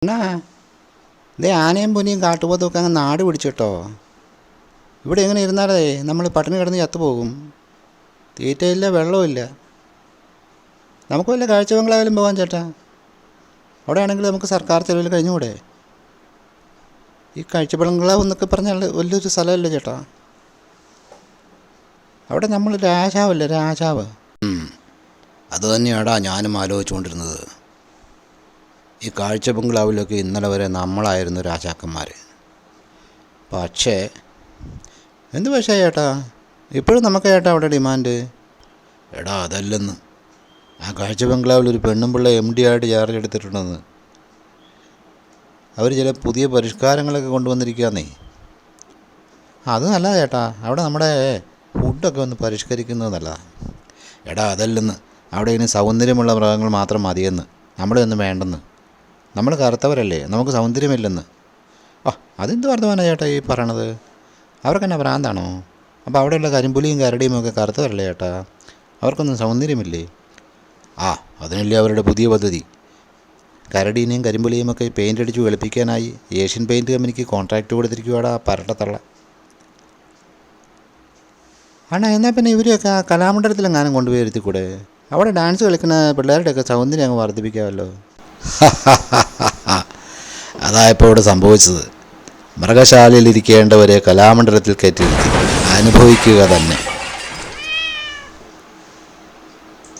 അണ്ണാ, ഇതേ ആനയും പുനിയും കാട്ടുപോത്തൊക്കെ അങ്ങ് നാട് പിടിച്ചിട്ടോ. ഇവിടെ എങ്ങനെ ഇരുന്നാലേ നമ്മൾ പട്ടിണി കിടന്ന് ചത്തുപോകും. തീറ്റയില്ല, വെള്ളമില്ല. നമുക്ക് വല്ല കാഴ്ച ബംഗ്ലാവിലും പോകാൻ ചേട്ടാ. അവിടെ ആണെങ്കിൽ നമുക്ക് സർക്കാർ ചെലവിൽ കഴിഞ്ഞുകൂടെ? ഈ കാഴ്ച ബംഗ്ലാവ് എന്നൊക്കെ പറഞ്ഞാൽ വലിയൊരു സ്ഥലമല്ലേ ചേട്ടാ. അവിടെ നമ്മൾ രാജാവല്ലേ, രാജാവ്. അത് തന്നെയാടാ ഞാനും ആലോചിച്ചുകൊണ്ടിരുന്നത്. ഈ കാഴ്ച ബംഗ്ലാവിലൊക്കെ ഇന്നലെ വരെ നമ്മളായിരുന്നു രാജാക്കന്മാർ. പക്ഷേ എന്ത് പക്ഷേ ചേട്ടാ, ഇപ്പോഴും നമുക്ക് ചേട്ടാ അവിടെ ഡിമാൻഡ്. എടാ അതല്ലെന്ന്, ആ കാഴ്ച ബംഗ്ലാവിൽ ഒരു പെണ്ണും പിള്ള MD ആയിട്ട് ചാർജ് എടുത്തിട്ടുണ്ടെന്ന്. അവർ ചില പുതിയ പരിഷ്കാരങ്ങളൊക്കെ കൊണ്ടുവന്നിരിക്കുകയെന്നേ. അത് നല്ലതാണ് ചേട്ടാ. അവിടെ നമ്മുടെ ഫുഡൊക്കെ ഒന്ന് പരിഷ്കരിക്കുന്നത് നല്ലതാണ്. എടാ അതല്ലെന്ന്, അവിടെ ഇനി സൗന്ദര്യമുള്ള മൃഗങ്ങൾ മാത്രം മതിയെന്ന്, നമ്മളെ ഒന്നും വേണ്ടെന്ന്. നമ്മൾ കറുത്തവരല്ലേ, നമുക്ക് സൗന്ദര്യമില്ലെന്ന്. അതെന്ത് വർദ്ധമാനാണ് ചേട്ടാ ഈ പറയണത്? അവർക്കെന്നാ ഭ്രാന്താണോ? അപ്പോൾ അവിടെയുള്ള കരിമ്പുലിയും കരടിയും ഒക്കെ കറുത്തവരല്ലേ ചേട്ടാ, അവർക്കൊന്നും സൗന്ദര്യമില്ലേ? അതിനല്ലേ അവരുടെ പുതിയ പദ്ധതി. കരടീനെയും കരിമ്പുലിയും ഒക്കെ പെയിൻ്റ് അടിച്ച് വെളുപ്പിക്കാനായി ഏഷ്യൻ പെയിൻറ്റ് കമ്പനിക്ക് കോൺട്രാക്റ്റ് കൊടുത്തിരിക്കുവാടാ പരട്ടത്തള്ള. എന്നാൽ പിന്നെ ഇവരെയൊക്കെ ആ കലാമണ്ഡലത്തിലെങ്ങാനും കൊണ്ടുപോയി ഇരുത്തിക്കൂടെ? അവിടെ ഡാൻസ് കളിക്കുന്ന പിള്ളേരുടെയൊക്കെ സൗന്ദര്യം അങ്ങ് വർദ്ധിപ്പിക്കാമല്ലോ. അതായപ്പോൾ ഇവിടെ സംഭവിച്ചത്. മൃഗശാലയിലിരിക്കേണ്ടവരെ കലാമണ്ഡലത്തിൽ കയറ്റിയിരുത്തി അനുഭവിക്കുക തന്നെ.